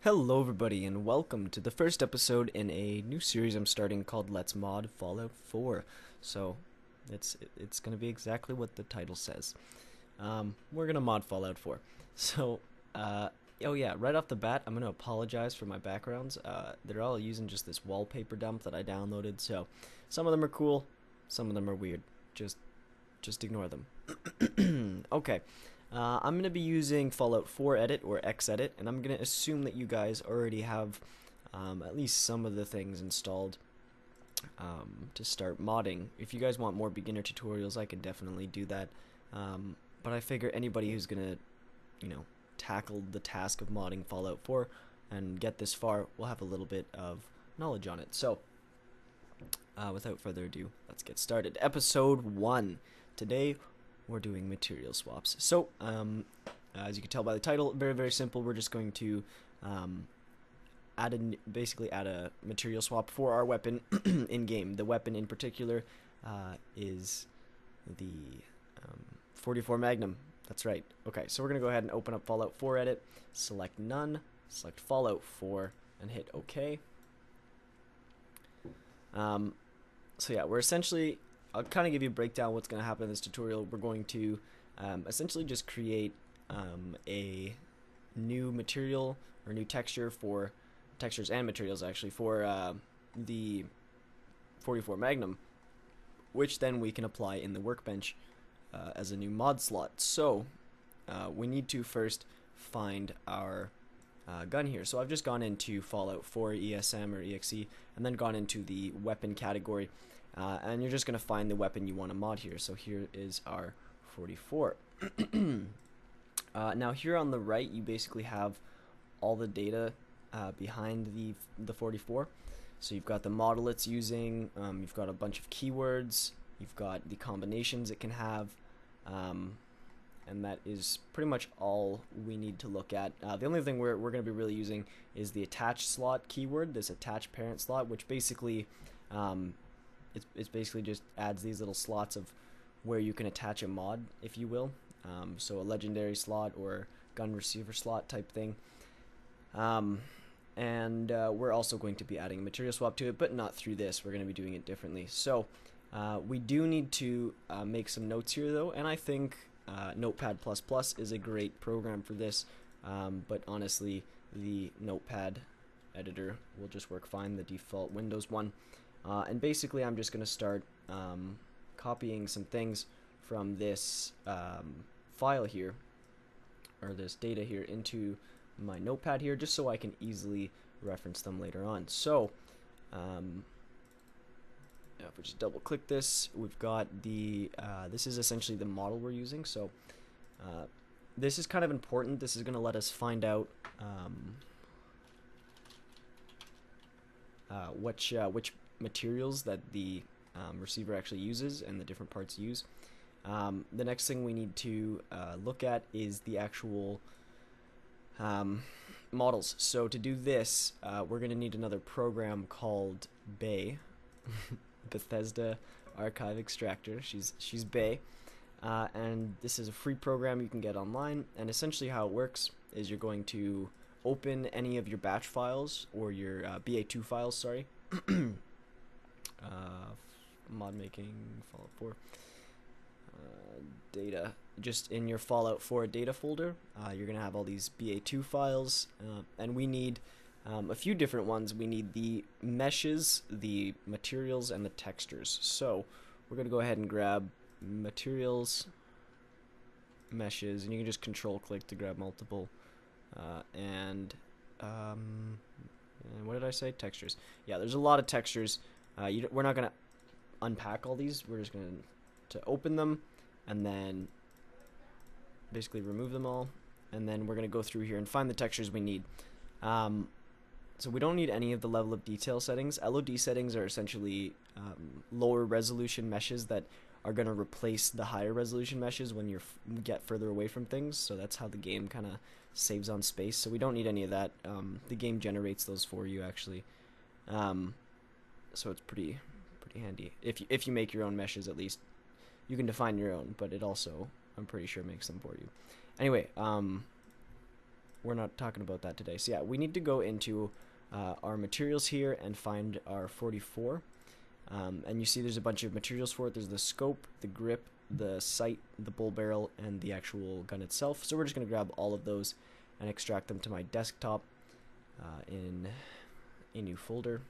Hello everybody and welcome to the first episode in a new series I'm starting called Let's Mod Fallout 4. So it's going to be exactly what the title says. We're going to mod Fallout 4. So oh yeah, right off the bat I'm going to apologize for my backgrounds. They're all using just this wallpaper dump that I downloaded. So some of them are cool, some of them are weird. Just ignore them. Okay. I'm going to be using Fallout 4 Edit or Xedit, and I'm going to assume that you guys already have at least some of the things installed to start modding. If you guys want more beginner tutorials, I can definitely do that. But I figure anybody who's going to, tackle the task of modding Fallout 4 and get this far will have a little bit of knowledge on it. So, without further ado, let's get started. Episode 1. Today, we're doing material swaps. So, as you can tell by the title, very simple. We're just going to basically add a material swap for our weapon in game. The weapon in particular is the 44 Magnum. That's right. Okay, so we're gonna go ahead and open up Fallout 4 Edit, select None, select Fallout 4, and hit OK. So yeah, we're essentially, I'll kind of give you a breakdown what's going to happen in this tutorial. We're going to essentially just create a new material or new texture for textures and materials actually for the 44 Magnum, which then we can apply in the workbench as a new mod slot. So we need to first find our gun here. So I've just gone into Fallout 4 ESM or EXE and then gone into the weapon category. And you're just going to find the weapon you want to mod here. So here is our 44. Now here on the right, you basically have all the data behind the 44. So you've got the model it's using, you've got a bunch of keywords, you've got the combinations it can have, and that is pretty much all we need to look at. The only thing we're going to be really using is the attach slot keyword, this attach parent slot, which basically it's basically just adds these little slots of where you can attach a mod, if you will. So a legendary slot or gun receiver slot type thing. And we're also going to be adding a material swap to it, but not through this. We're going to be doing it differently. So we do need to make some notes here, though, and I think Notepad++ is a great program for this, but honestly, the Notepad editor will just work fine, the default Windows one. And basically I'm just going to start copying some things from this file here, or this data here, into my notepad here, just so I can easily reference them later on. So if we just double click this, we've got the this is essentially the model we're using. So this is kind of important. This is going to let us find out which materials that the receiver actually uses and the different parts use. The next thing we need to look at is the actual models. So to do this, we're going to need another program called Bay, Bethesda Archive Extractor. She's Bay, and this is a free program you can get online. And essentially how it works is you're going to open any of your batch files or your BA2 files, sorry. Mod making Fallout 4 data, just in your Fallout 4 data folder. You're gonna have all these BA2 files, and we need a few different ones. We need the meshes, the materials, and the textures. So we're gonna go ahead and grab materials, meshes, and you can just control click to grab multiple, and what did I say? Textures. Yeah, there's a lot of textures. We're not going to unpack all these. We're just going to open them and then basically remove them all. And then we're going to go through here and find the textures we need. So we don't need any of the level of detail settings. LOD settings are essentially lower resolution meshes that are going to replace the higher resolution meshes when you get further away from things. So that's how the game kind of saves on space. So we don't need any of that. The game generates those for you, actually. So it's pretty handy. If you make your own meshes, at least you can define your own, but it also, I'm pretty sure, makes them for you. Anyway, we're not talking about that today. So yeah, we need to go into our materials here and find our 44. And you see there's a bunch of materials for it. There's the scope, the grip, the sight, the bull barrel, and the actual gun itself. So we're just going to grab all of those and extract them to my desktop in a new folder.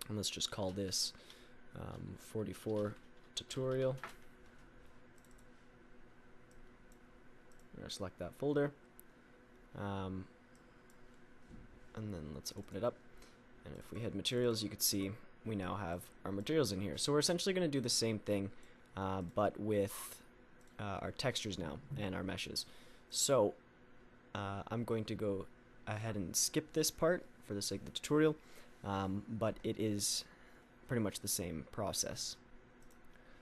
And let's just call this 44 tutorial. I'm going to select that folder. And then let's open it up. And if we hit materials, you can see we now have our materials in here. So we're essentially going to do the same thing, but with our textures now and our meshes. So I'm going to go ahead and skip this part for the sake of the tutorial, but it is pretty much the same process.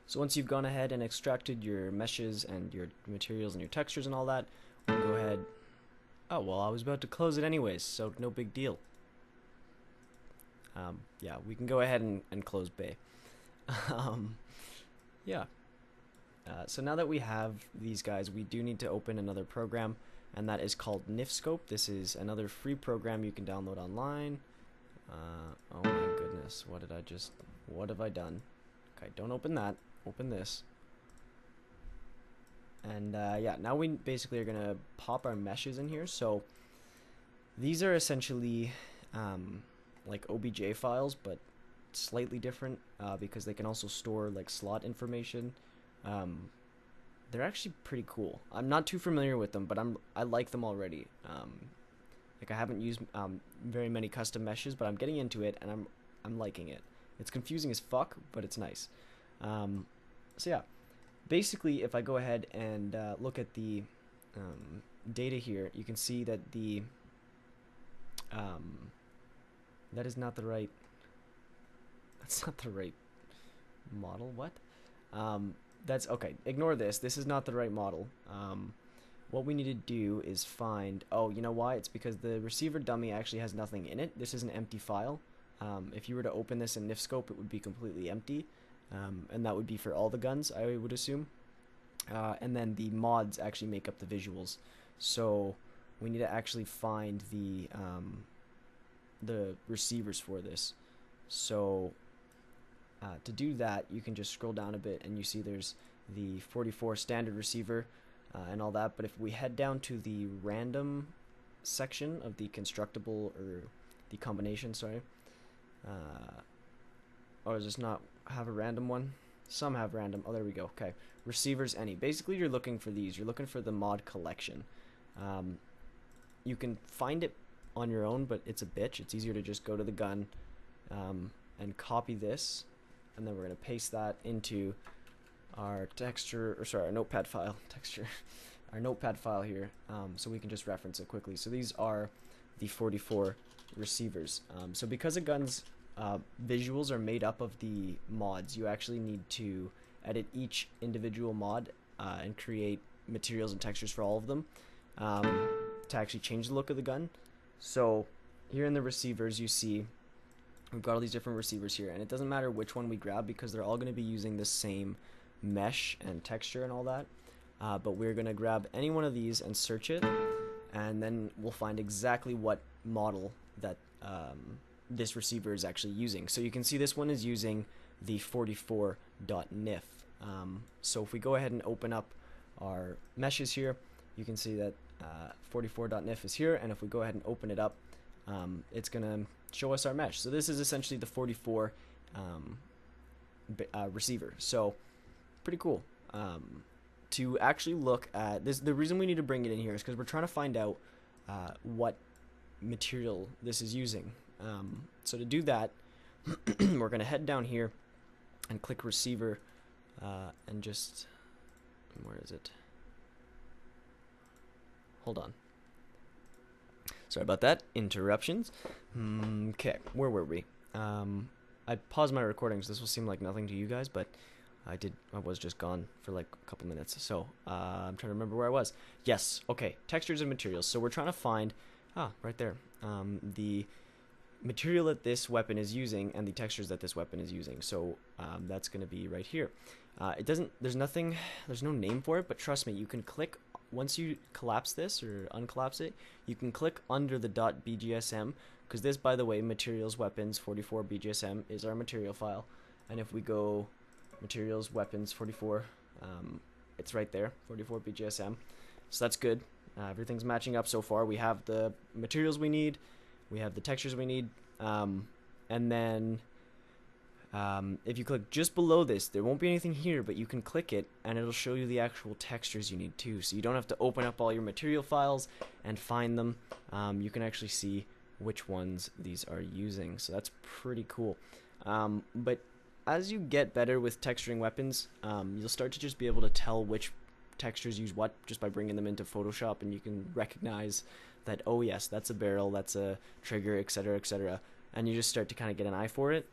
So once you've gone ahead and extracted your meshes and your materials and your textures and all that, we'll go ahead. Oh, well, I was about to close it anyways, so no big deal. Yeah, we can go ahead and close Bay. Yeah. So now that we have these guys, we do need to open another program, and that is called NifScope. This is another free program you can download online. Oh my goodness, what have I done? Okay, don't open that. Open this. And yeah, now we basically are going to pop our meshes in here. So these are essentially like OBJ files, but slightly different because they can also store like slot information. They're actually pretty cool. I'm not too familiar with them, but I like them already. Like I haven't used very many custom meshes, but I'm getting into it and I'm liking it. It's confusing as fuck, but it's nice. So yeah, basically if I go ahead and look at the data here, you can see that the that's not the right model. What? That's okay. Ignore this. This is not the right model. What we need to do is find. Oh, you know why? It's because the receiver dummy actually has nothing in it. This is an empty file. If you were to open this in NifScope, it would be completely empty, and that would be for all the guns, I would assume. And then the mods actually make up the visuals. So we need to actually find the receivers for this. So to do that, you can just scroll down a bit and you see there's the 44 standard receiver and all that. But if we head down to the random section of the constructible or the combination, sorry, or does this not have a random one? Some have random. Oh, there we go. Okay, receivers any. Basically, you're looking for these. You're looking for the mod collection. You can find it on your own, but it's a bitch. It's easier to just go to the gun and copy this, and then we're going to paste that into our our notepad file our notepad file here, so we can just reference it quickly. So these are the 44 receivers. So because a gun's visuals are made up of the mods, you actually need to edit each individual mod and create materials and textures for all of them to actually change the look of the gun. So here in the receivers, you see we've got all these different receivers here, and it doesn't matter which one we grab because they're all going to be using the same mesh and texture and all that. But we're going to grab any one of these and search it, and then we'll find exactly what model that this receiver is actually using. So you can see this one is using the 44.nif. So if we go ahead and open up our meshes here, you can see that 44.nif is here, and if we go ahead and open it up, it's going to show us our mesh. So this is essentially the 44 receiver. So pretty cool. To actually look at this, the reason we need to bring it in here is because we're trying to find out what material this is using. So to do that, we're going to head down here and click receiver and just, where is it? Hold on. Sorry about that. Interruptions. Okay, where were we? I paused my recordings. This will seem like nothing to you guys, but I was just gone for like a couple minutes. So I'm trying to remember where I was. Yes. Okay. Textures and materials. So we're trying to find, right there, the material that this weapon is using and the textures that this weapon is using. So that's going to be right here. There's no name for it, but trust me, you can click once you collapse this or uncollapse it, you can click under the .bgsm, because this, by the way, materials weapons 44 bgsm is our material file. And if we go materials weapons 44, it's right there, 44 bgsm. So that's good. Everything's matching up so far. We have the materials we need, we have the textures we need, and then if you click just below this, there won't be anything here, but you can click it and it'll show you the actual textures you need too. So you don't have to open up all your material files and find them. You can actually see which ones these are using. So that's pretty cool. But as you get better with texturing weapons, you'll start to just be able to tell which textures use what just by bringing them into Photoshop, and you can recognize that, oh yes, that's a barrel, that's a trigger, etc., etc., and you just start to kind of get an eye for it.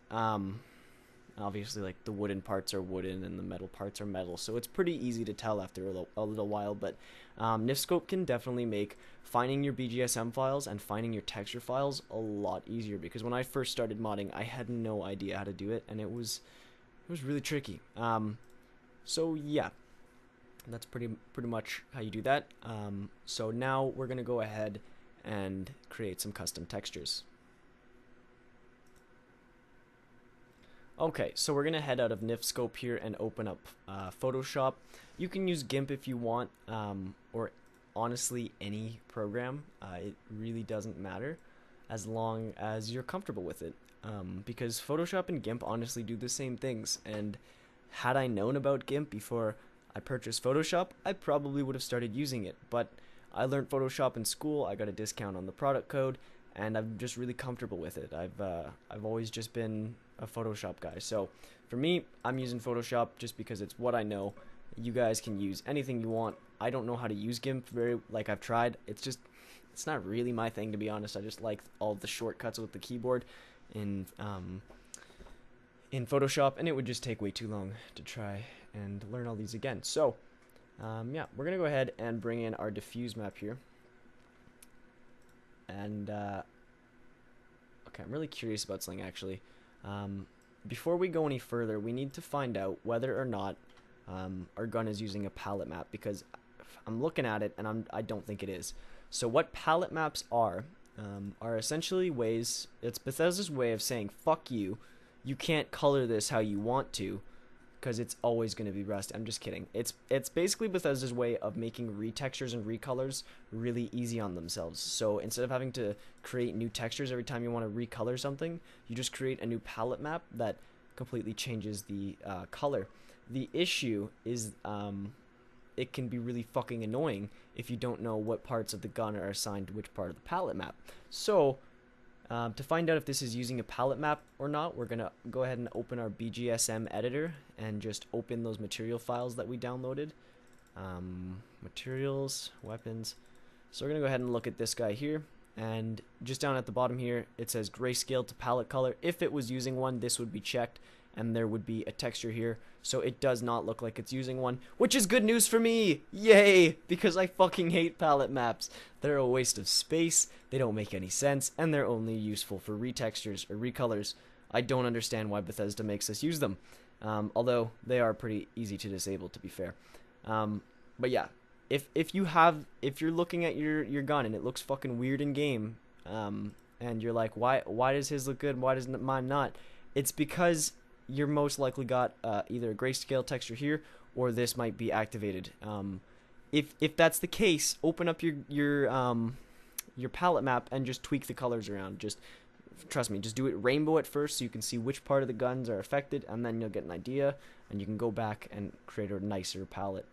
Obviously, like, the wooden parts are wooden and the metal parts are metal, so it's pretty easy to tell after a little while. But Nifscope can definitely make finding your BGSM files and finding your texture files a lot easier, because when I first started modding, I had no idea how to do it, and it was really tricky. So yeah, that's pretty much how you do that. So now we're gonna go ahead and create some custom textures. Okay, so we're gonna head out of Nifscope here and open up Photoshop. You can use GIMP if you want, or honestly any program. It really doesn't matter as long as you're comfortable with it, because Photoshop and GIMP honestly do the same things. And had I known about GIMP before I purchased Photoshop, I probably would have started using it. But I learned Photoshop in school. I got a discount on the product code, and I'm just really comfortable with it. I've always just been a Photoshop guy. So for me, I'm using Photoshop just because it's what I know. You guys can use anything you want. I don't know how to use GIMP I've tried. It's not really my thing, to be honest. I just like all of the shortcuts with the keyboard in Photoshop, and it would just take way too long to try and learn all these again. So yeah, we're gonna go ahead and bring in our diffuse map here. And okay, I'm really curious about something actually. Before we go any further, we need to find out whether or not our gun is using a palette map, because I'm looking at it and I don't think it is. So what palette maps are essentially ways, it's Bethesda's way of saying, fuck you, you can't color this how you want to, because it's always going to be rust. I'm just kidding. It's basically Bethesda's way of making retextures and recolors really easy on themselves. So instead of having to create new textures every time you want to recolor something, you just create a new palette map that completely changes the color. The issue is it can be really fucking annoying if you don't know what parts of the gun are assigned to which part of the palette map. So to find out if this is using a palette map or not, we're going to go ahead and open our BGSM editor and just open those material files that we downloaded. Materials, weapons. So we're going to go ahead and look at this guy here. And just down at the bottom here, it says grayscale to palette color. If it was using one, this would be checked, and there would be a texture here. So it does not look like it's using one, which is good news for me! Yay! Because I fucking hate palette maps. They're a waste of space, they don't make any sense, and they're only useful for retextures or recolors. I don't understand why Bethesda makes us use them. Although they are pretty easy to disable, to be fair. But yeah, if you're looking at your gun and it looks fucking weird in game, and you're like, why does his look good, why does mine not? It's because you're most likely got either a grayscale texture here, or this might be activated. If that's the case, open up your palette map and just tweak the colors around. Just trust me, just do it rainbow at first so you can see which part of the guns are affected, and then you'll get an idea, and you can go back and create a nicer palette.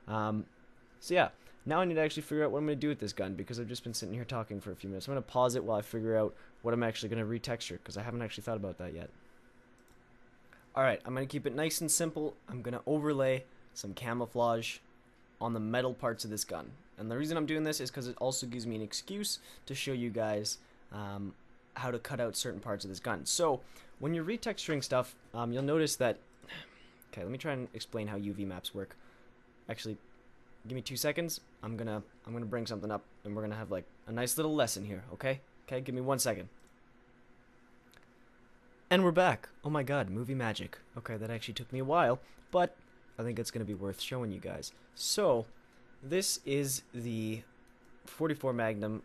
So yeah, now I need to actually figure out what I'm going to do with this gun, because I've just been sitting here talking for a few minutes. I'm going to pause it while I figure out what I'm actually going to retexture, because I haven't actually thought about that yet. Alright, I'm going to keep it nice and simple. I'm going to overlay some camouflage on the metal parts of this gun. And the reason I'm doing this is because it also gives me an excuse to show you guys how to cut out certain parts of this gun. So, when you're retexturing stuff, you'll notice that... Okay, let me try and explain how UV maps work. Actually, give me 2 seconds. I'm gonna bring something up, and we're gonna have like a nice little lesson here, okay? Okay, give me 1 second. And we're back. Oh my god, movie magic. Okay, that actually took me a while, but I think it's going to be worth showing you guys. So, this is the 44 Magnum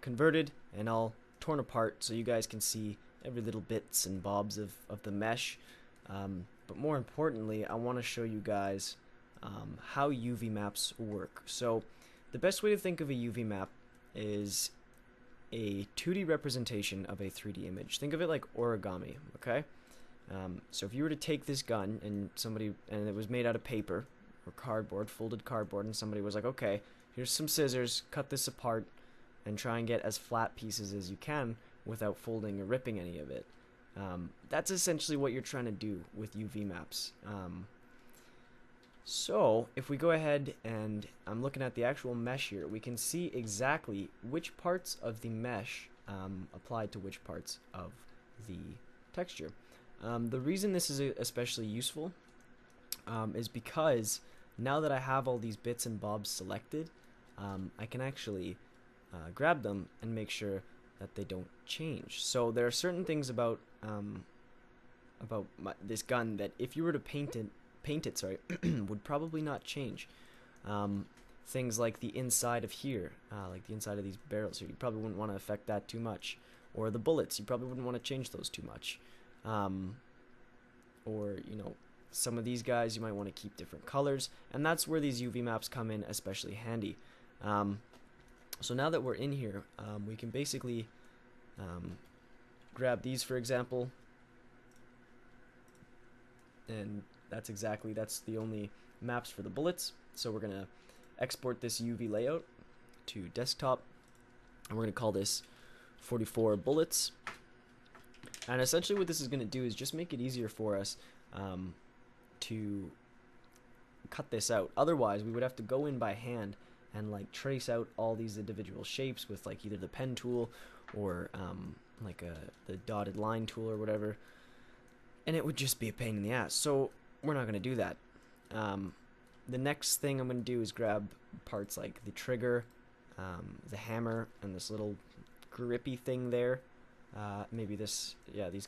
converted and all torn apart so you guys can see every little bits and bobs of the mesh. But more importantly, I want to show you guys how UV maps work. So the best way to think of a UV map is a 2D representation of a 3D image. Think of it like origami, okay? So if you were to take this gun and it was made out of paper or cardboard, folded cardboard, and somebody was like, okay, here's some scissors, cut this apart, and try and get as flat pieces as you can without folding or ripping any of it. That's essentially what you're trying to do with UV maps. So if we go ahead and I'm looking at the actual mesh here, we can see exactly which parts of the mesh apply to which parts of the texture. The reason this is especially useful is because now that I have all these bits and bobs selected, I can actually grab them and make sure that they don't change. So there are certain things about this gun that if you were to paint it, would probably not change. Things like the inside of here, like the inside of these barrels here, you probably wouldn't want to affect that too much. Or the bullets, you probably wouldn't want to change those too much. Or, you know, some of these guys you might want to keep different colors, and that's where these UV maps come in especially handy. So now that we're in here, we can basically grab these, for example, and that's the only maps for the bullets. So we're gonna export this UV layout to desktop, and we're gonna call this 44 bullets. And essentially what this is gonna do is just make it easier for us to cut this out. Otherwise we would have to go in by hand and like trace out all these individual shapes with like either the pen tool or the dotted line tool or whatever, and it would just be a pain in the ass. So we're not going to do that. The next thing I'm going to do is grab parts like the trigger, the hammer, and this little grippy thing there. Maybe these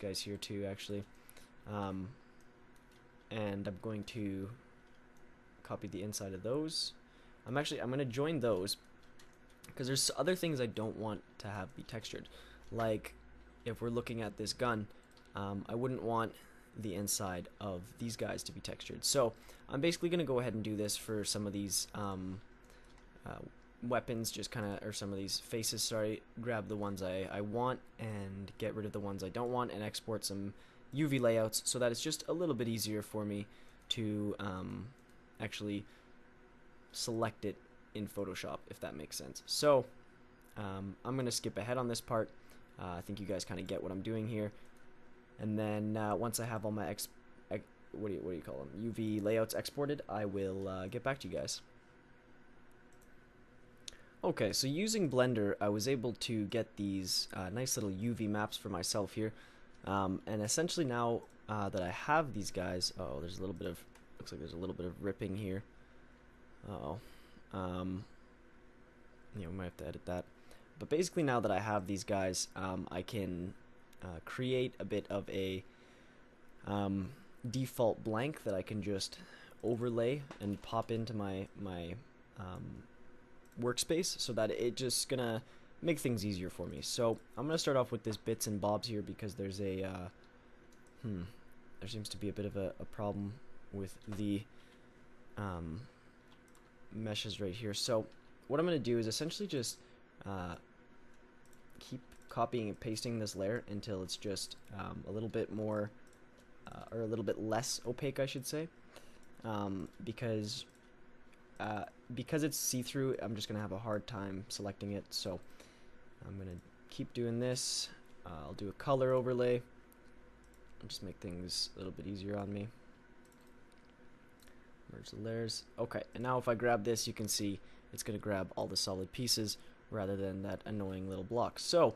guys here too, actually. And I'm going to copy the inside of those. I'm going to join those because there's other things I don't want to have be textured. Like if we're looking at this gun, I wouldn't want the inside of these guys to be textured. So I'm basically going to go ahead and do this for some of these weapons, or some of these faces, sorry, grab the ones I want and get rid of the ones I don't want and export some UV layouts so that it's just a little bit easier for me to actually select it in Photoshop, if that makes sense. So I'm going to skip ahead on this part. I think you guys kind of get what I'm doing here. And then once I have all my what do you call them, UV layouts exported, I will get back to you guys. Okay, so using Blender, I was able to get these nice little UV maps for myself here. And essentially now that I have these guys, looks like there's a little bit of ripping here. We might have to edit that. But basically now that I have these guys, I can create a bit of a default blank that I can just overlay and pop into my workspace so that it just gonna make things easier for me. So I'm gonna start off with this bits and bobs here because there's there seems to be a bit of a problem with the meshes right here. So what I'm gonna do is essentially just keep copying and pasting this layer until it's just a little bit more or a little bit less opaque, I should say, because it's see-through. I'm just gonna have a hard time selecting it, so I'm gonna keep doing this. I'll do a color overlay and just make things a little bit easier on me. Merge the layers. Okay, and now if I grab this, you can see it's gonna grab all the solid pieces rather than that annoying little block. So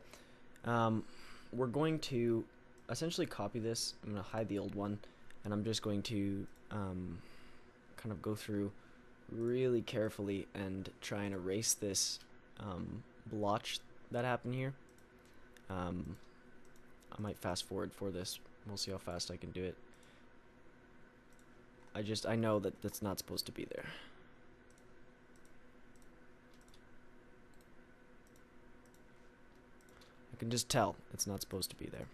we're going to essentially copy this. I'm going to hide the old one, and I'm just going to kind of go through really carefully and try and erase this blotch that happened here. I might fast forward for this. We'll see how fast I can do it. I know that that's not supposed to be there. can just tell it's not supposed to be there.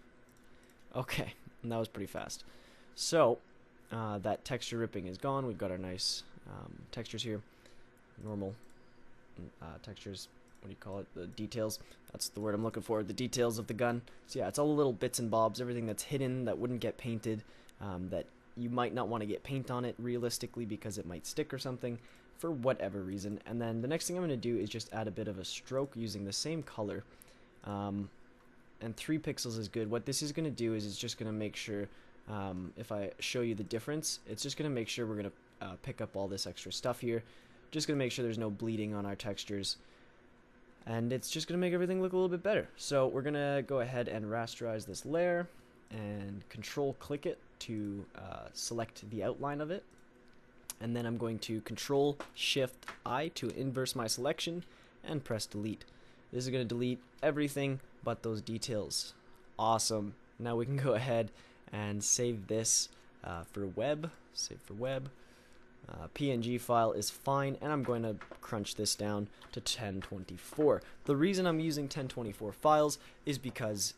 Okay, and that was pretty fast. So, that texture ripping is gone. We've got our nice textures here. Normal textures. What do you call it? The details. That's the word I'm looking for. The details of the gun. So yeah, it's all the little bits and bobs. Everything that's hidden that wouldn't get painted. That you might not want to get paint on it realistically because it might stick or something for whatever reason. And then the next thing I'm going to do is just add a bit of a stroke using the same color. And 3 pixels is good. What this is going to do is it's just going to make sure, if I show you the difference, it's just going to make sure we're going to pick up all this extra stuff here. Just going to make sure there's no bleeding on our textures. And it's just going to make everything look a little bit better. So we're going to go ahead and rasterize this layer and control click it to select the outline of it. And then I'm going to control shift I to inverse my selection and press delete. This is going to delete everything but those details. Awesome. Now we can go ahead and save this for web. Save for web. PNG file is fine, and I'm going to crunch this down to 1024. The reason I'm using 1024 files is because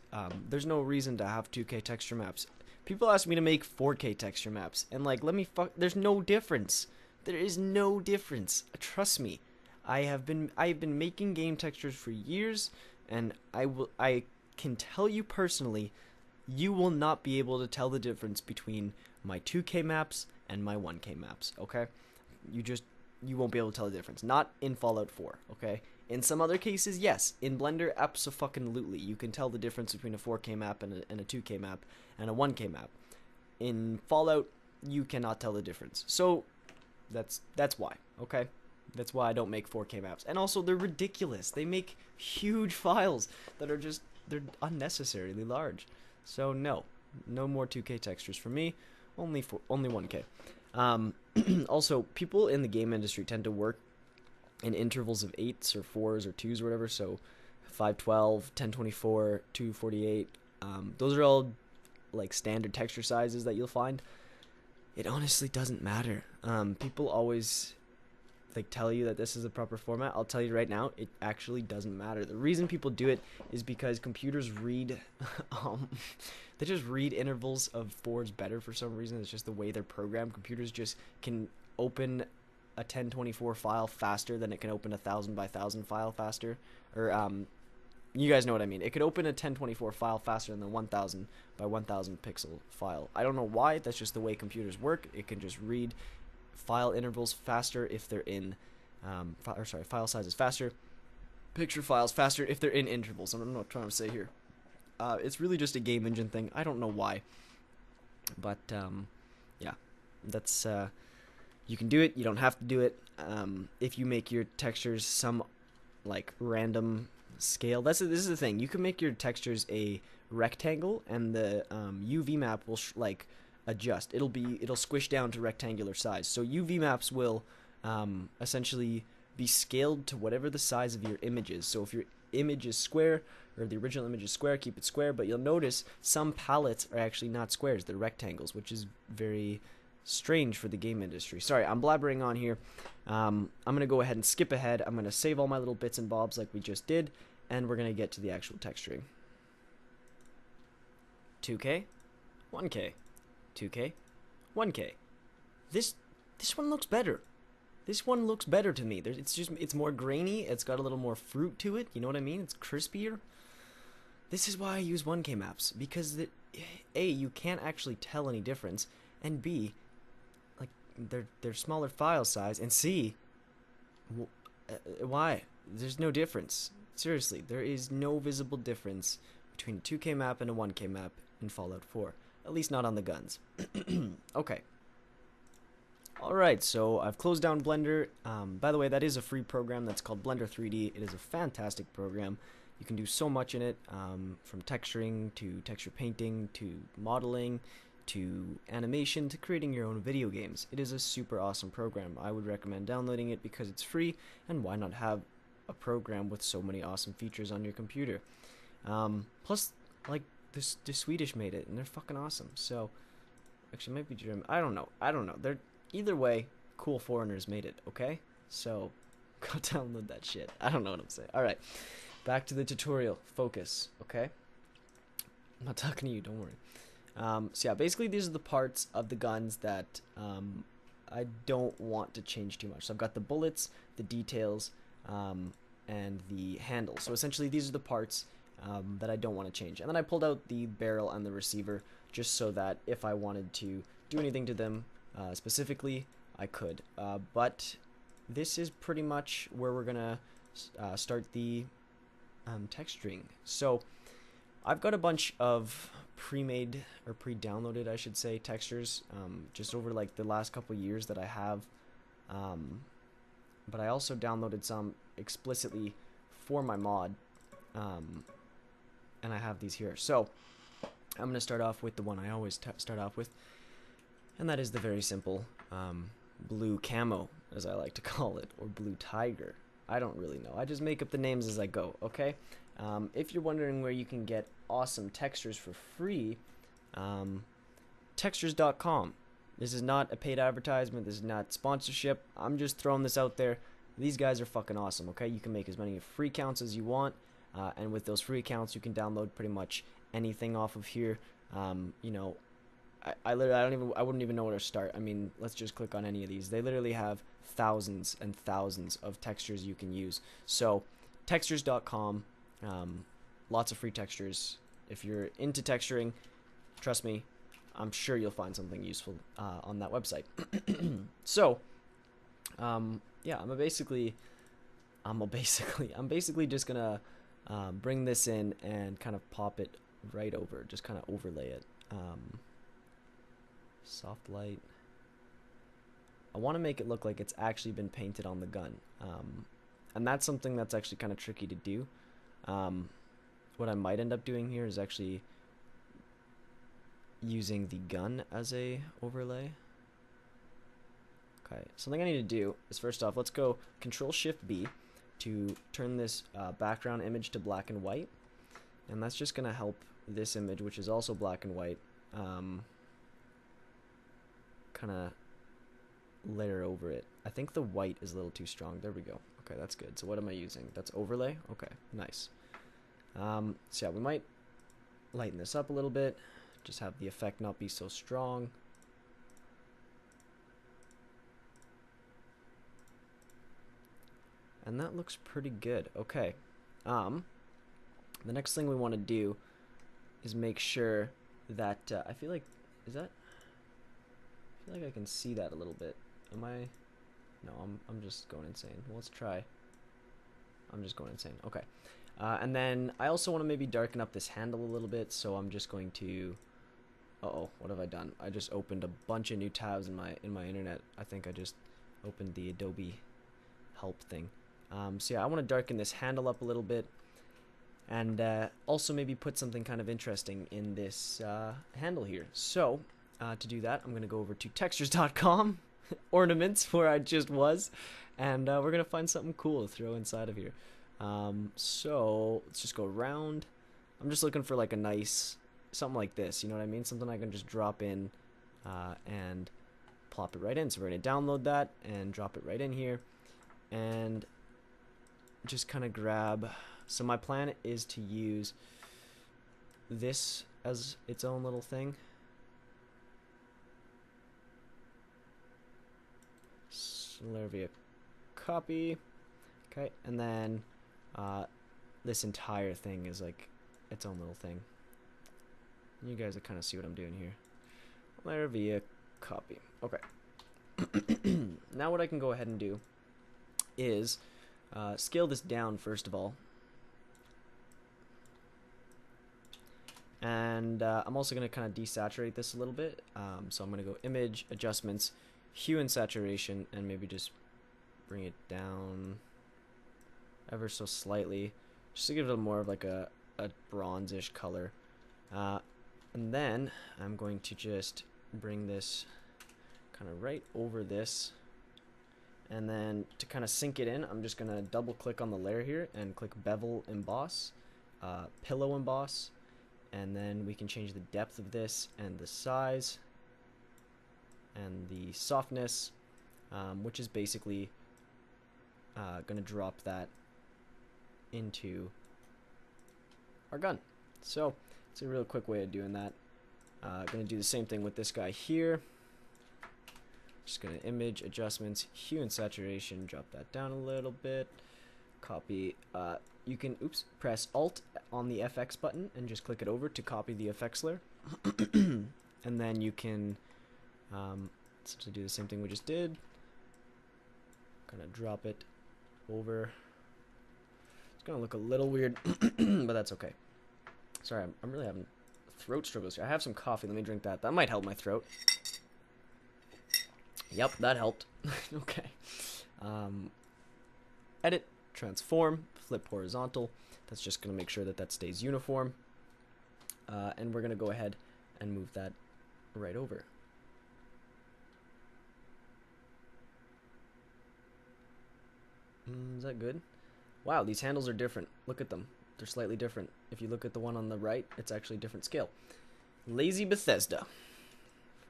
there's no reason to have 2K texture maps. People ask me to make 4K texture maps, and like, there's no difference. There is no difference. Trust me. I have been making game textures for years, and I can tell you personally, you will not be able to tell the difference between my 2K maps and my 1K maps, okay? You won't be able to tell the difference. Not in Fallout 4, okay? In some other cases, yes. In Blender, abso-fucking-lutely. You can tell the difference between a 4K map and a 2K map and a 1K map. In Fallout, you cannot tell the difference. So, that's why, okay? That's why I don't make 4K maps. And also, they're ridiculous. They make huge files that are they're unnecessarily large. So, no more 2K textures for me. Only 1K. Also, people in the game industry tend to work in intervals of 8s or 4s or 2s or whatever. So, 512, 1024, 248. Those are all like standard texture sizes that you'll find. It honestly doesn't matter. People always like tell you that this is the proper format. I'll tell you right now, it actually doesn't matter. The reason people do it is because computers read they just read intervals of 4s better for some reason. It's just the way they're programmed. Computers just can open a 1024 file faster than it can open a 1000 by 1000 file faster. Or you guys know what I mean. It could open a 1024 file faster than the 1000 by 1000 pixel file. I don't know why. That's just the way computers work. It can just read file intervals faster if they're in file sizes faster, picture files faster if they're in intervals. I don't know what I'm trying to say here. It's really just a game engine thing. I don't know why, but yeah, that's you can do it. You don't have to do it. If you make your textures some like random scale, this is the thing. You can make your textures a rectangle, and the UV map will adjust. It'll squish down to rectangular size. So UV maps will essentially be scaled to whatever the size of your image is. So if your image is square, or the original image is square, keep it square. But you'll notice some palettes are actually not squares, they're rectangles, which is very strange for the game industry. Sorry, I'm blabbering on here. I'm going to go ahead and skip ahead. I'm going to save all my little bits and bobs like we just did, and we're going to get to the actual texturing. 2K, 1K, 2K, 1K. This one looks better. This one looks better to me. It's more grainy. It's got a little more fruit to it. You know what I mean? It's crispier. This is why I use 1K maps, because A, you can't actually tell any difference, and B, like they're smaller file size, and C, why? There's no difference. Seriously, there is no visible difference between a 2K map and a 1K map in Fallout 4. At least not on the guns. Okay. Alright, so I've closed down Blender. By the way, that is a free program that's called Blender 3D. It is a fantastic program. You can do so much in it, from texturing to texture painting to modeling to animation to creating your own video games. It is a super awesome program. I would recommend downloading it because it's free, and why not have a program with so many awesome features on your computer? Plus, like, the Swedish made it, and they're fucking awesome. So, actually, it might be German. I don't know. They're either way, cool foreigners made it. Okay, so go download that shit. I don't know what I'm saying. All right, back to the tutorial. Focus, okay? I'm not talking to you, don't worry. So yeah, basically these are the parts of the guns that I don't want to change too much. So I've got the bullets, the details, and the handle. So essentially these are the parts that I don't want to change. And then I pulled out the barrel and the receiver just so that if I wanted to do anything to them specifically, I could. But this is pretty much where we're gonna start the texturing. So I've got a bunch of pre-made or pre-downloaded, I should say, textures just over like the last couple years that I have. But I also downloaded some explicitly for my mod, and I have these here. So I'm going to start off with the one I always start off with, and that is the very simple blue camo, as I like to call it, or blue tiger. I don't really know. I just make up the names as I go, okay? If you're wondering where you can get awesome textures for free, textures.com. This is not a paid advertisement. This is not sponsorship. I'm just throwing this out there. These guys are fucking awesome, okay? You can make as many free accounts as you want, and with those free accounts, you can download pretty much anything off of here. You know, I wouldn't even know where to start. I mean, let's just click on any of these. They literally have thousands and thousands of textures you can use. So, textures.com, lots of free textures. If you're into texturing, trust me, I'm sure you'll find something useful on that website. So, yeah, I'm basically just gonna bring this in and kind of pop it right over, just kind of overlay it. Soft light. I want to make it look like it's actually been painted on the gun, and that's something that's actually kind of tricky to do. What I might end up doing here is actually using the gun as a overlay. Okay, something I need to do is, first off, let's go Control-Shift-B to turn this background image to black and white, and that's just gonna help this image, which is also black and white, kind of layer over it. I think the white is a little too strong. There we go. Okay, that's good. So what am I using? That's overlay? Okay, nice. So yeah, we might lighten this up a little bit, just have the effect not be so strong. And that looks pretty good. Okay. The next thing we want to do is make sure that I feel like I can see that a little bit. Am I? No, I'm just going insane. Well, let's try. I'm just going insane. Okay. And then I also want to maybe darken up this handle a little bit, so I'm just going to. Uh-oh, what have I done? I just opened a bunch of new tabs in my internet. I think I just opened the Adobe help thing. So yeah, I want to darken this handle up a little bit, and also maybe put something kind of interesting in this handle here. So to do that, I'm going to go over to textures.com, ornaments, where I just was, and we're going to find something cool to throw inside of here. So let's just go around. I'm just looking for like a nice, something like this, you know what I mean? Something I can just drop in and plop it right in. So we're going to download that and drop it right in here, and just kind of grab. So my plan is to use this as its own little thing. Layer via copy. Okay, and then this entire thing is like its own little thing. You guys will kind of see what I'm doing here. Layer via copy. Okay. Now what I can go ahead and do is scale this down first of all. And I'm also going to kind of desaturate this a little bit. So I'm going to go Image, Adjustments, Hue and Saturation, and maybe just bring it down ever so slightly, just to give it more of like a bronzish color. And then I'm going to just bring this kind of right over this, and then to kind of sink it in, I'm just going to double click on the layer here and click Bevel Emboss, Pillow Emboss, and then we can change the depth of this and the size and the softness, which is basically going to drop that into our gun. So it's a real quick way of doing that. Gonna do the same thing with this guy here. Just gonna image adjustments, hue and saturation, drop that down a little bit. Copy. You can press Alt on the FX button and just click it over to copy the FX layer. And then you can essentially do the same thing we just did. Kind of drop it over. It's gonna look a little weird, but that's okay. Sorry, I'm really having throat struggles here. I have some coffee. Let me drink that. That might help my throat. Yep, that helped. Okay. Edit, transform, flip horizontal. That's just going to make sure that that stays uniform. And we're going to go ahead and move that right over. Is that good? Wow, these handles are different. Look at them. They're slightly different. If you look at the one on the right, it's actually a different scale. Lazy Bethesda.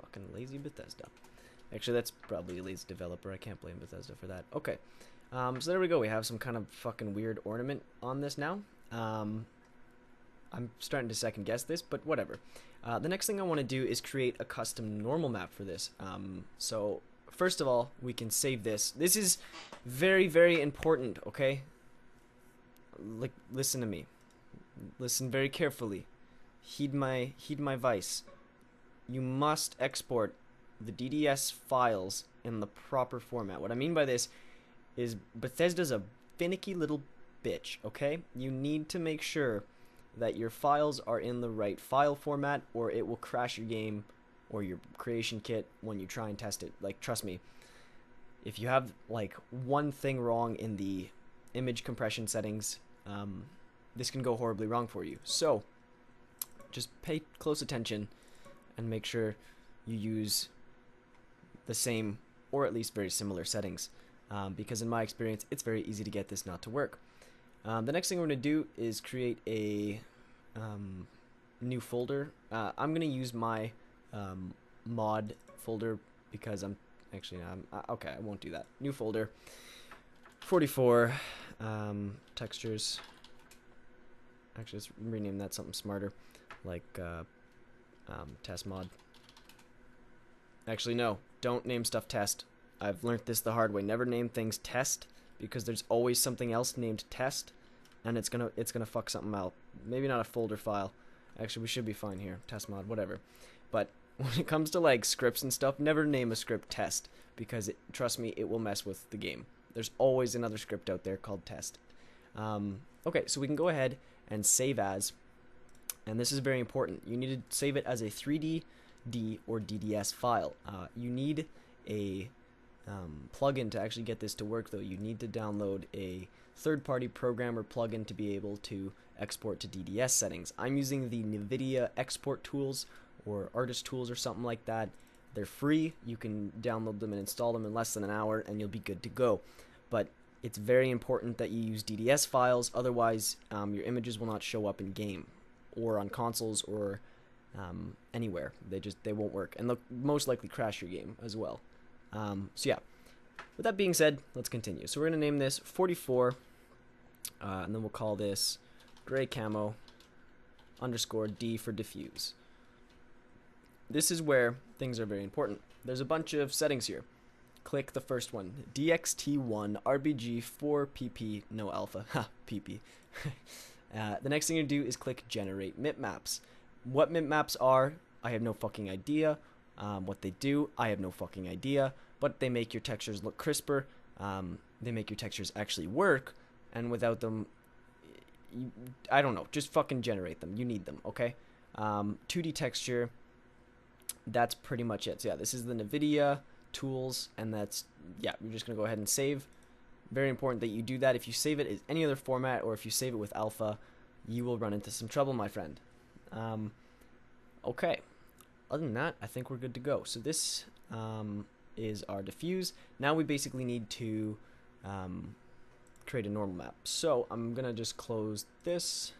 Fucking lazy Bethesda. Actually, that's probably a lazy developer. I can't blame Bethesda for that. Okay. So there we go. We have some kind of fucking weird ornament on this now. I'm starting to second guess this, but whatever. The next thing I want to do is create a custom normal map for this. So first of all, we can save this. This is very, very important, okay? Like, listen to me. Listen very carefully. Heed my advice. You must export the DDS files in the proper format. What I mean by this is Bethesda's a finicky little bitch, okay? You need to make sure that your files are in the right file format, or it will crash your game or your creation kit when you try and test it. Like, trust me, if you have like one thing wrong in the image compression settings, this can go horribly wrong for you. So just pay close attention and make sure you use the same or at least very similar settings, because in my experience it's very easy to get this not to work. The next thing we're going to do is create a new folder. I'm going to use my mod folder because I'm actually okay, I won't do that. New folder 44 textures. Actually, let's rename that something smarter, like test mod. Actually, no, don't name stuff test. I've learned this the hard way. Never name things test, because there's always something else named test, and it's gonna fuck something out. Maybe not a folder file. Actually, we should be fine here. Test mod, whatever. But when it comes to like scripts and stuff, never name a script test, because trust me, it will mess with the game. There's always another script out there called test. Okay, so we can go ahead and save as, and this is very important. You need to save it as a 3D or DDS file. You need a plugin to actually get this to work, though. You need to download a third-party programmer plugin to be able to export to DDS settings. I'm using the NVIDIA export tools or artist tools or something like that. They're free. You can download them and install them in less than an hour and you'll be good to go. But it's very important that you use DDS files, otherwise your images will not show up in game or on consoles or anywhere. They won't work, and they'll most likely crash your game as well. So yeah, with that being said, let's continue. So we're going to name this 44, and then we'll call this gray camo underscore D for diffuse. This is where things are very important. There's a bunch of settings here. Click the first one, DXT1 RBG 4PP, no alpha, ha, PP. The next thing you do is click generate mipmaps. What mipmaps are, I have no fucking idea. What they do, I have no fucking idea. But they make your textures look crisper. They make your textures actually work. And without them, I don't know. Just fucking generate them. You need them, okay? 2D texture, that's pretty much it. So yeah, this is the NVIDIA tools, and that's, yeah, you're just going to go ahead and save. Very important that you do that. If you save it as any other format, or if you save it with alpha, you will run into some trouble, my friend. Okay, other than that, I think we're good to go. So this is our diffuse. Now we basically need to create a normal map. So I'm gonna just close this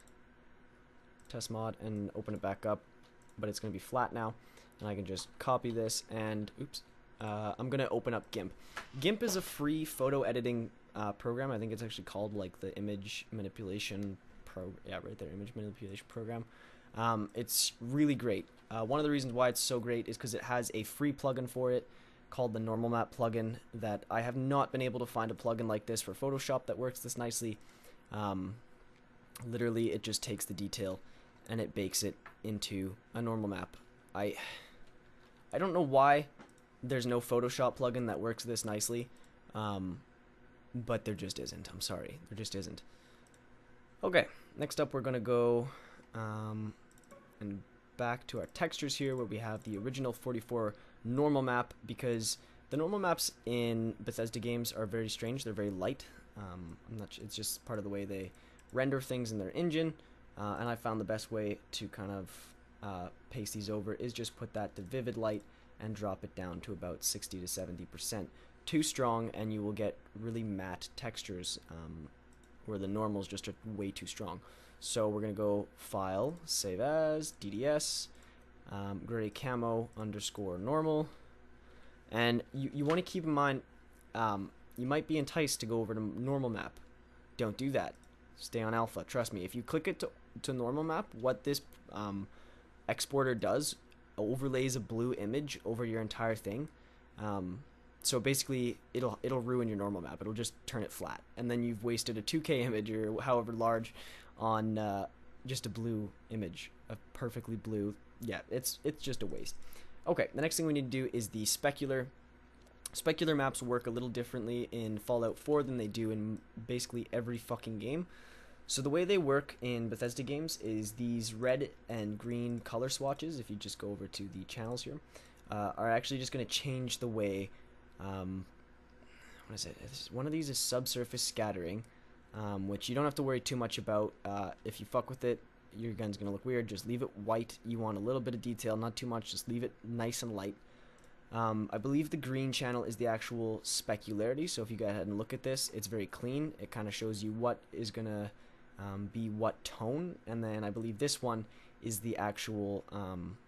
test mod and open it back up, but it's gonna be flat now, and I can just copy this and I'm gonna open up GIMP. GIMP is a free photo editing program. I think it's actually called like the image manipulation yeah, right there, image manipulation program. It's really great. One of the reasons why it's so great is because it has a free plugin for it called the Normal Map plugin that I have not been able to find a plugin like this for Photoshop that works this nicely. Literally, it just takes the detail and it bakes it into a normal map. I don't know why there's no Photoshop plugin that works this nicely, but there just isn't. I'm sorry, there just isn't. Okay, next up we're gonna go and back to our textures here, where we have the original 44 normal map, because the normal maps in Bethesda games are very strange. They're very light. I'm not sure, it's just part of the way they render things in their engine, and I found the best way to kind of paste these over is just put that to vivid light and drop it down to about 60 to 70%. Too strong and you will get really matte textures, where the normals just are way too strong. So we're going to go File, Save As, DDS, gray camo underscore normal. And you want to keep in mind, you might be enticed to go over to normal map. Don't do that. Stay on alpha. Trust me. If you click it to normal map, what this exporter does, overlays a blue image over your entire thing. So basically, it'll ruin your normal map. It'll just turn it flat, and then you've wasted a 2K image or however large on just a blue image, a perfectly blue. Yeah, it's just a waste. Okay, the next thing we need to do is the specular. Specular maps work a little differently in Fallout 4 than they do in basically every fucking game. So the way they work in Bethesda games is these red and green color swatches, if you just go over to the channels here, are actually just going to change the way, what is it? One of these is subsurface scattering, which you don't have to worry too much about. If you fuck with it, your gun's going to look weird. Just leave it white. You want a little bit of detail, not too much. Just leave it nice and light. I believe the green channel is the actual specularity, so if you go ahead and look at this, it's very clean. It kind of shows you what is going to be what tone, and then I believe this one is the actual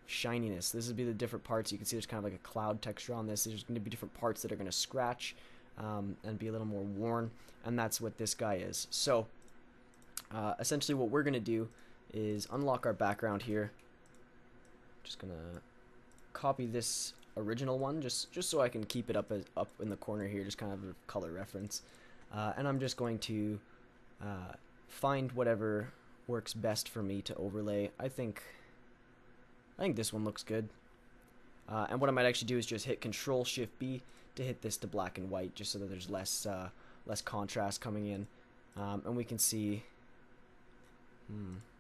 shininess. This would be the different parts. You can see there's kind of like a cloud texture on this. There's going to be different parts that are going to scratch and be a little more worn, and that's what this guy is. So essentially what we're going to do is unlock our background here. Just going to copy this original one just so I can keep it up in the corner here, just kind of a color reference, and I'm just going to find whatever works best for me to overlay. I think this one looks good, and what I might actually do is just hit Control Shift B to hit this to black and white, just so that there's less contrast coming in, and we can see.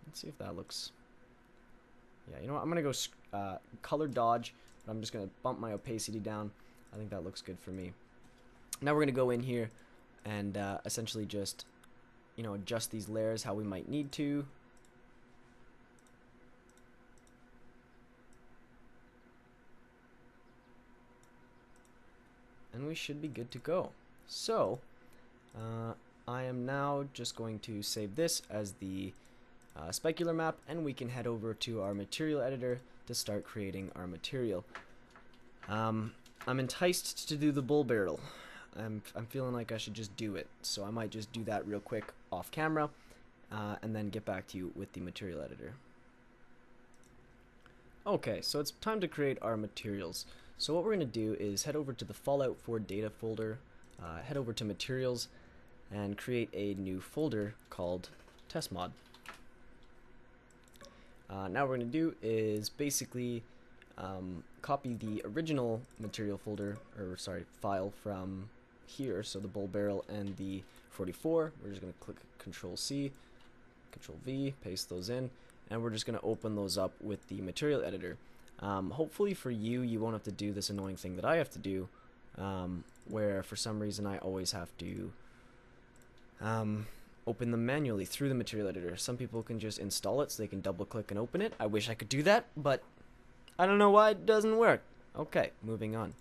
Let's see if that looks. Yeah, you know what? I'm gonna go color dodge. But I'm just gonna bump my opacity down. I think that looks good for me. Now we're gonna go in here and essentially just, adjust these layers how we might need to. And we should be good to go. So I am now just going to save this as the specular map, and we can head over to our material editor to start creating our material. I'm enticed to do the bull barrel. I'm feeling like I should just do it, so I might just do that real quick off camera, and then get back to you with the material editor. Okay, so it's time to create our materials. So what we're going to do is head over to the Fallout 4 data folder, head over to materials, and create a new folder called test mod. Now what we're going to do is basically copy the original material folder, or sorry, file from here, so the bull barrel and the 44. We're just going to click Control C, Control V, paste those in, and we're just going to open those up with the material editor. Hopefully for you, you won't have to do this annoying thing that I have to do, where for some reason I always have to open them manually through the material editor. Some people can just install it so they can double click and open it. I wish I could do that, but I don't know why it doesn't work. Okay, moving on.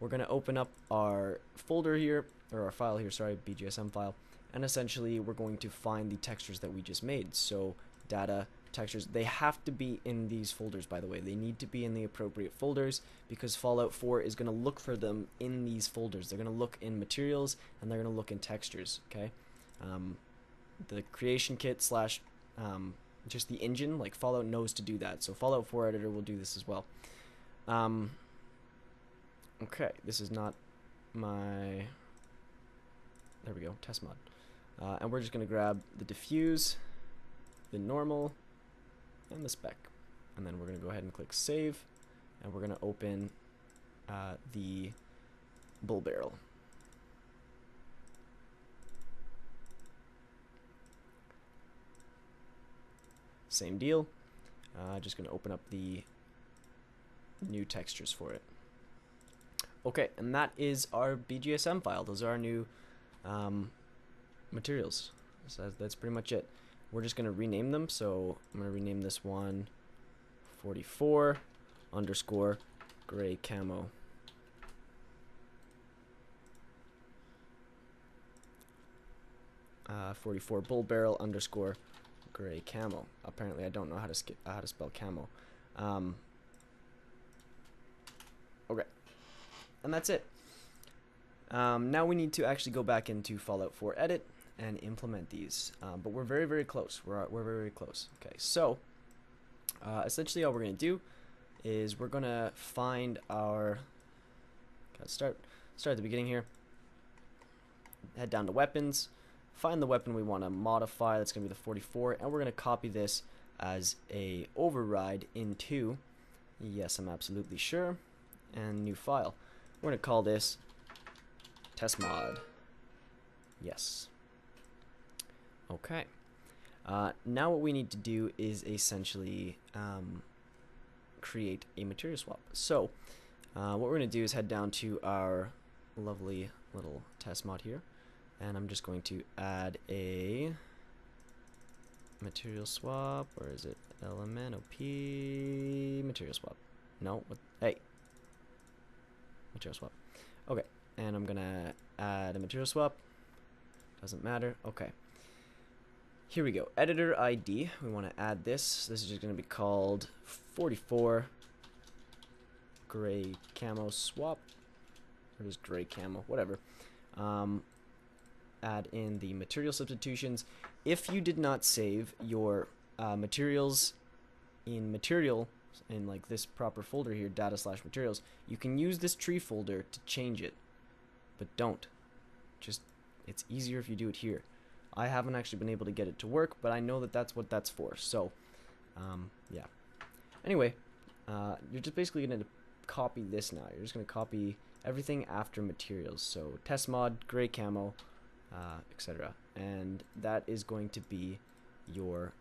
We're going to open up our folder here, or our file here, sorry, BGSM file, and essentially we're going to find the textures that we just made. So data, textures, they have to be in these folders, by the way. They need to be in the appropriate folders, because Fallout 4 is going to look for them in these folders. They're going to look in materials, and they're going to look in textures, okay? The creation kit slash just the engine. Like Fallout knows to do that, so Fallout 4 editor will do this as well. Okay, this is not my, there we go, test mod. And we're just going to grab the diffuse, the normal, and the spec. And then we're going to go ahead and click save, and we're going to open the bull barrel. Same deal. Just going to open up the new textures for it. Okay, and that is our BGSM file. Those are our new materials. So that's pretty much it. We're just going to rename them. So I'm going to rename this one 44 underscore gray camo. Uh, 44 bull barrel underscore gray camo. Apparently I don't know how to spell camo. Okay, and that's it. Now we need to actually go back into Fallout 4 edit and implement these, but we're very close. We're very close. Okay, so essentially all we're gonna do is we're gonna find our, start at the beginning here, head down to weapons, find the weapon we want to modify. That's gonna be the 44, and we're gonna copy this as a override into, yes, I'm absolutely sure, and new file. We're gonna call this test mod. Yes. Okay. Now what we need to do is essentially create a material swap. So what we're gonna do is head down to our lovely little test mod here, and I'm just going to add a material swap. Where is it? Element OP material swap. No, what? Hey, material swap. Okay, and I'm gonna add a material swap. Doesn't matter. Okay, here we go. Editor ID. We want to add this. This is just gonna be called 44 gray camo swap. Or just gray camo, whatever. Add in the material substitutions. If you did not save your materials in like this proper folder here, data/materials, you can use this tree folder to change it, but don't. Just, it's easier if you do it here. I haven't actually been able to get it to work, but I know that that's what that's for. So yeah, anyway, you're just basically going to copy this now. You're just going to copy everything after materials, so test mod, gray camo, etc., and that is going to be your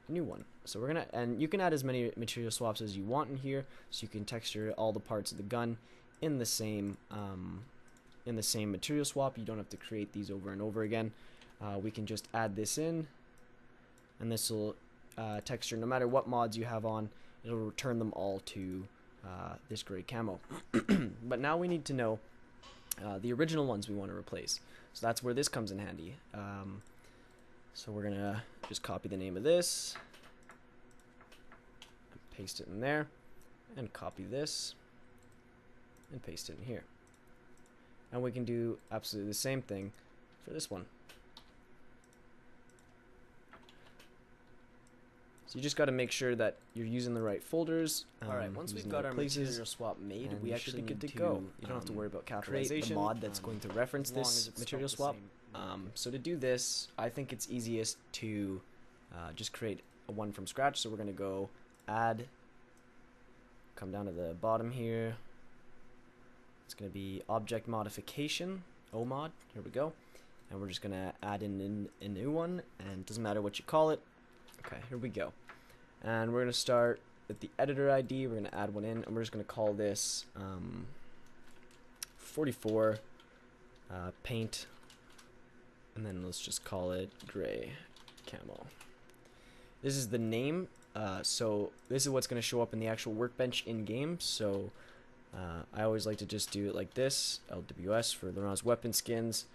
new one. So we're gonna, and you can add as many material swaps as you want in here, so you can texture all the parts of the gun in the same material swap. You don't have to create these over and over again. We can just add this in, and this will texture no matter what mods you have on. It'll return them all to this gray camo. But now we need to know the original ones we want to replace. So that's where this comes in handy. So we're gonna just copy the name of this, paste it in there, and copy this and paste it in here. And we can do absolutely the same thing for this one. So you just got to make sure that you're using the right folders. Alright, once we've got our material swap made, we actually need to go. You don't have to worry about capitalization. Create the mod that's going to reference this material swap. So to do this, I think it's easiest to just create a one from scratch. So we're going to go add, come down to the bottom here. It's going to be object modification, OMod. Here we go. And we're just going to add in a new one, and it doesn't matter what you call it. Okay, here we go. And we're going to start with the editor ID. We're going to add one in, and we're just going to call this 44 paint, and then let's just call it gray camo. This is the name, so this is what's going to show up in the actual workbench in-game. So I always like to just do it like this, LWS for Laurent's weapon skins,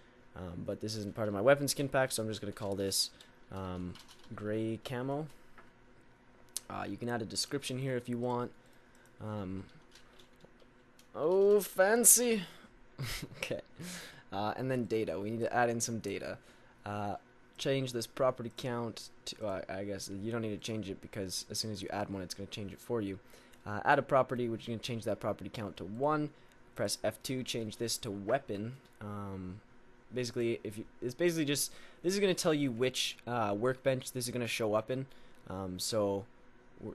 but this isn't part of my weapon skin pack, so I'm just going to call this gray camo. You can add a description here if you want. Oh, fancy. Okay. And then data. We need to add in some data. change this property count to, I guess you don't need to change it because as soon as you add one, it's going to change it for you. Add a property, which is going to change that property count to 1. Press F2, change this to weapon. Basically, it's basically just, this is going to tell you which workbench this is going to show up in. So,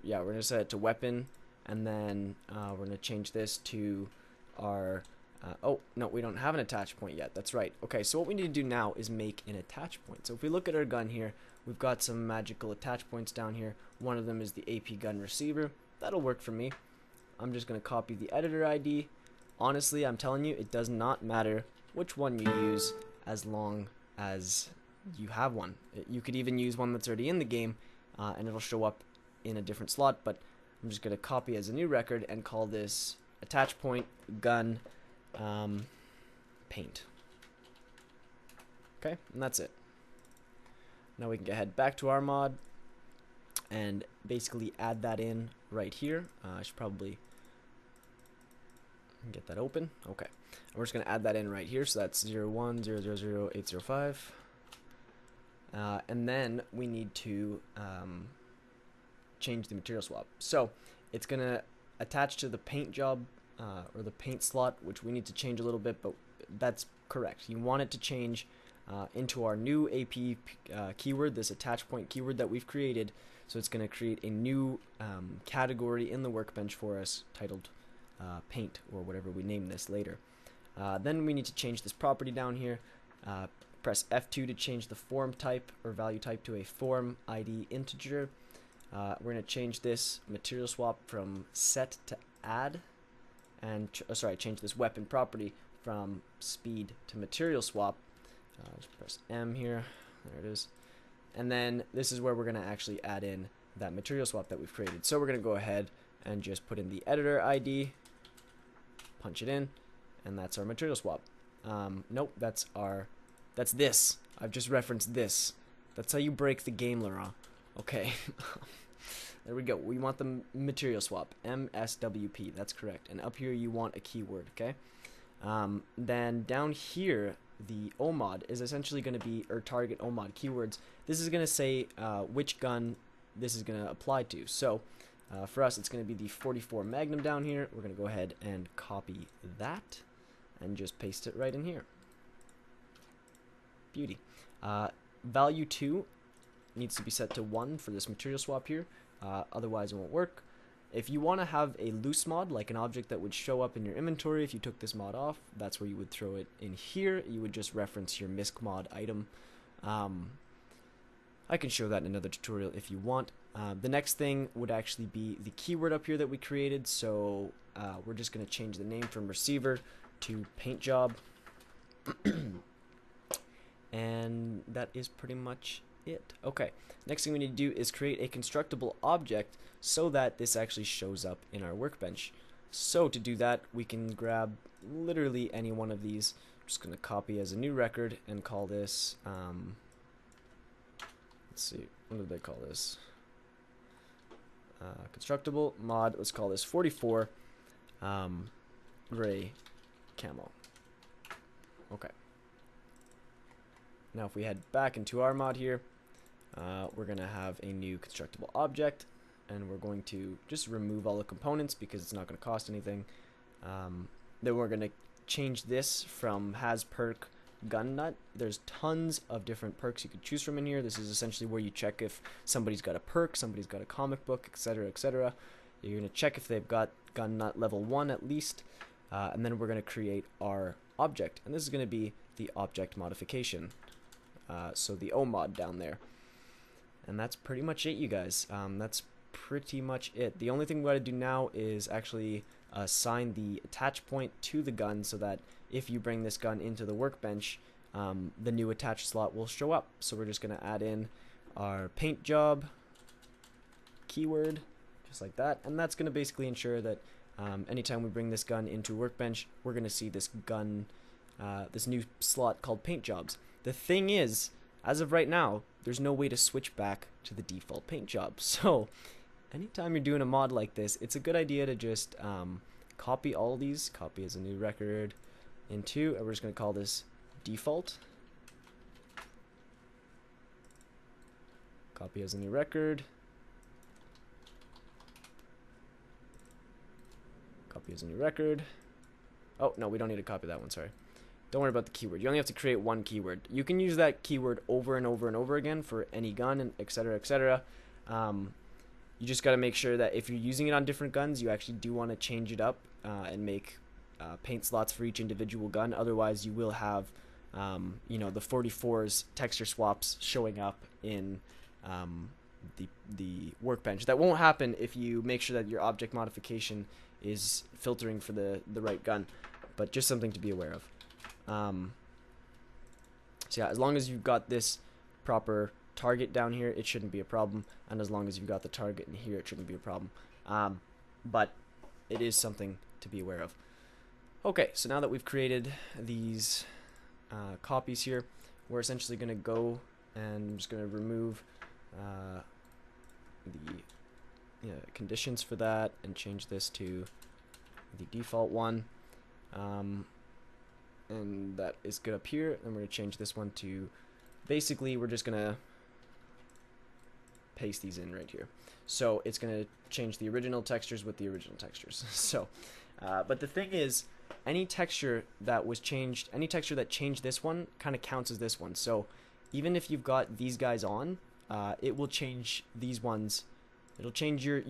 yeah, we're going to set it to weapon, and then we're going to change this to our, oh, no, we don't have an attach point yet. That's right. Okay, so what we need to do now is make an attach point. So if we look at our gun here, we've got some magical attach points down here. One of them is the AP gun receiver. That'll work for me. I'm just going to copy the editor ID. Honestly, I'm telling you, it does not matter which one you use as long as you have one. You could even use one that's already in the game, and it'll show up in a different slot, but I'm just going to copy as a new record and call this attach point gun paint. Okay, and that's it. Now we can head back to our mod and basically add that in right here. I should probably get that open. Okay, and we're just going to add that in right here. So that's 01000805. And then we need to change the material swap. So it's going to attach to the paint job or the paint slot, which we need to change a little bit, but that's correct. You want it to change into our new AP keyword, this attach point keyword that we've created. So it's going to create a new category in the workbench for us titled paint, or whatever we name this later. Then we need to change this property down here. Press F2 to change the form type or value type to a form ID integer. We're going to change this material swap from set to add, and change this weapon property from speed to material swap. Just press M here. There it is. And then this is where we're going to actually add in that material swap that we've created. So we're going to go ahead and just put in the editor ID, punch it in, and that's our material swap. Nope, that's this. I've just referenced this. That's how you break the game, Laurent. Okay. There we go. We want the material swap, MSWP. That's correct. And up here you want a keyword, okay? Then down here, the OMOD is essentially going to be, or target OMOD keywords. This is going to say which gun this is going to apply to. So for us, it's going to be the 44 Magnum down here. We're going to go ahead and copy that and just paste it right in here. Beauty. Value 2 needs to be set to 1 for this material swap here. Otherwise it won't work. If you want to have a loose mod, like an object that would show up in your inventory if you took this mod off, that's where you would throw it in here. You would just reference your misc mod item. I can show that in another tutorial if you want. The next thing would actually be the keyword up here that we created. So we're just going to change the name from receiver to paint job. And that is pretty much it. Okay, next thing we need to do is create a constructible object so that this actually shows up in our workbench. So to do that, we can grab literally any one of these. I'm just going to copy as a new record and call this, let's see, what did they call this? Constructible mod, let's call this 44 gray camo. Okay. Now if we head back into our mod here, we're going to have a new constructible object, and we're going to just remove all the components because it's not going to cost anything. Then we're going to change this from has perk gun nut. There's tons of different perks you could choose from in here. This is essentially where you check if somebody's got a perk, somebody's got a comic book, etc., etc. You're going to check if they've got gun nut level 1 at least, and then we're going to create our object, and this is going to be the object modification. So the OMOD down there. And that's pretty much it, you guys. That's pretty much it. The only thing we got to do now is actually assign the attach point to the gun so that if you bring this gun into the workbench, the new attach slot will show up. So we're just going to add in our paint job keyword, just like that. And that's going to basically ensure that anytime we bring this gun into workbench, we're going to see this gun, this new slot called paint jobs. The thing is, as of right now, there's no way to switch back to the default paint job. So anytime you're doing a mod like this, it's a good idea to just copy all these, copy as a new record into, and we're just going to call this default. Copy as a new record. Copy as a new record. Oh, no, we don't need to copy that one, sorry. Don't worry about the keyword. You only have to create one keyword. You can use that keyword over and over and over again for any gun, and etc., etc. You just got to make sure that if you're using it on different guns, you actually do want to change it up and make paint slots for each individual gun. Otherwise, you will have, you know, the 44's texture swaps showing up in the workbench. That won't happen if you make sure that your object modification is filtering for the right gun, but just something to be aware of. So yeah, as long as you've got this proper target down here, it shouldn't be a problem, and as long as you've got the target in here, it shouldn't be a problem. But it is something to be aware of. Okay, so now that we've created these copies here, we're essentially going to go and I'm just going to remove the conditions for that and change this to the default one. And that is good up here. And we're going to change this one to, basically, we're just going to paste these in right here. So it's going to change the original textures with the original textures. So, but the thing is, any texture that was changed, any texture that changed this one kind of counts as this one. So even if you've got these guys on, it will change these ones. It'll change your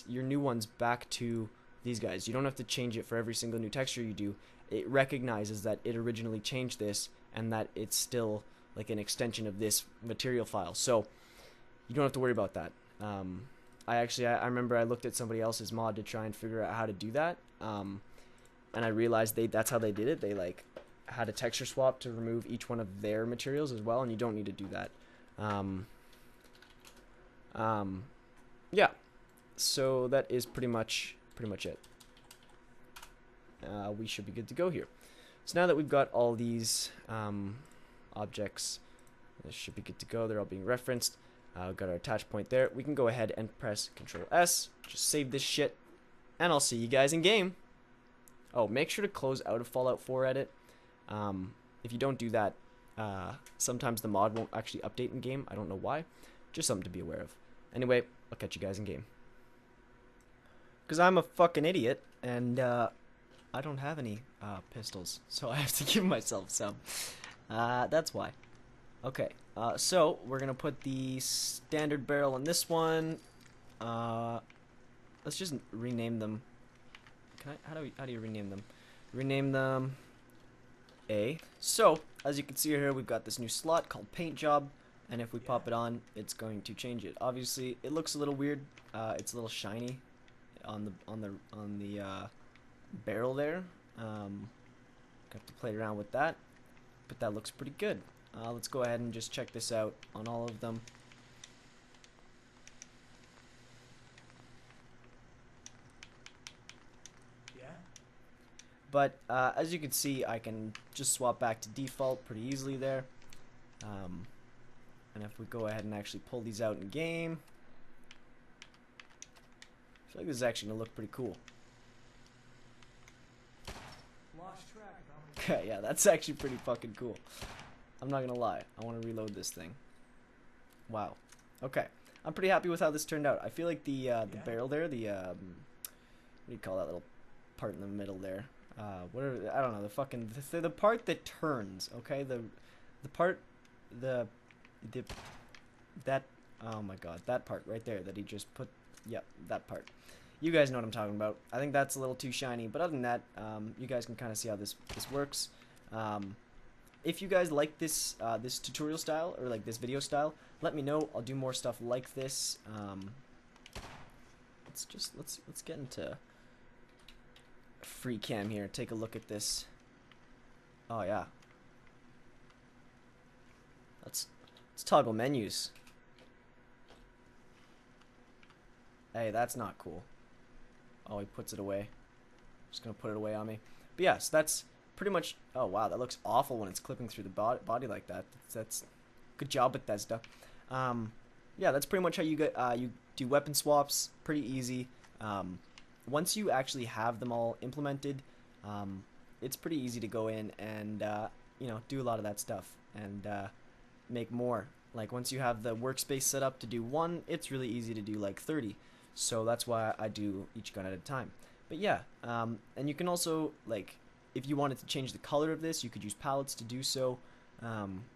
new ones back to these guys. You don't have to change it for every single new texture you do. It recognizes that it originally changed this and that it's still like an extension of this material file. So you don't have to worry about that. I remember I looked at somebody else's mod to try and figure out how to do that. And I realized that's how they did it. They like had a texture swap to remove each one of their materials as well, and you don't need to do that. Yeah. So that is pretty much it. We should be good to go here. So now that we've got all these objects, this should be good to go. They're all being referenced. We've got our attach point there. We can go ahead and press Control S. Just save this shit, and I'll see you guys in game. Oh, make sure to close out of Fallout 4 edit. If you don't do that, sometimes the mod won't actually update in game. I don't know why. Just something to be aware of. Anyway, I'll catch you guys in game. Because I'm a fucking idiot, and I don't have any pistols, so I have to give myself some. That's why. Okay, so we're gonna put the standard barrel on this one. Let's just rename them. How do you rename them? Rename them A. So as you can see here, we've got this new slot called Paint Job, and if we pop it on, it's going to change it. Obviously, it looks a little weird. It's a little shiny on the barrel there. Have to play around with that, but that looks pretty good. Let's go ahead and just check this out on all of them. Yeah. But as you can see, I can just swap back to default pretty easily there. And if we go ahead and actually pull these out in game, I feel like this is actually gonna look pretty cool. Okay, yeah, that's actually pretty fucking cool. I'm not gonna lie. I want to reload this thing. Wow. Okay, I'm pretty happy with how this turned out. I feel like the barrel there, the what do you call that little part in the middle there? Whatever, I don't know. The part that turns. Okay, the part that oh my god, that part right there that he just put. Yep, that part. You guys know what I'm talking about. I think that's a little too shiny, but other than that, you guys can kind of see how this works. If you guys like this this tutorial style or like this video style, let me know. I'll do more stuff like this. Let's get into free cam here. Take a look at this. Oh yeah. Let's toggle menus. Hey, that's not cool. Oh, he puts it away. Just gonna put it away on me. But yes, that's pretty much. Oh wow, that looks awful when it's clipping through the body like that. That's good job, Bethesda. Yeah, that's pretty much how you get you do weapon swaps. Pretty easy. Once you actually have them all implemented, it's pretty easy to go in and you know, do a lot of that stuff and make more Like once you have the workspace set up to do one, it's really easy to do like 30. So that's why I do each gun at a time. But yeah, and you can also, like, if you wanted to change the color of this, you could use palettes to do so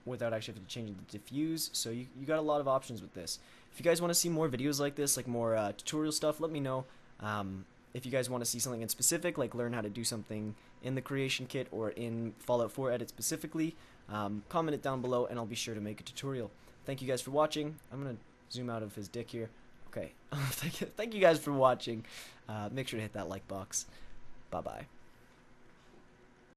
without actually having to change the diffuse. So you got a lot of options with this. If you guys want to see more videos like this, like more tutorial stuff, let me know. If you guys want to see something in specific, like learn how to do something in the creation kit or in Fallout 4 edit specifically, comment it down below and I'll be sure to make a tutorial. Thank you guys for watching. I'm going to zoom out of his dick here. Okay. Thank you guys for watching. Make sure to hit that like box. Bye-bye.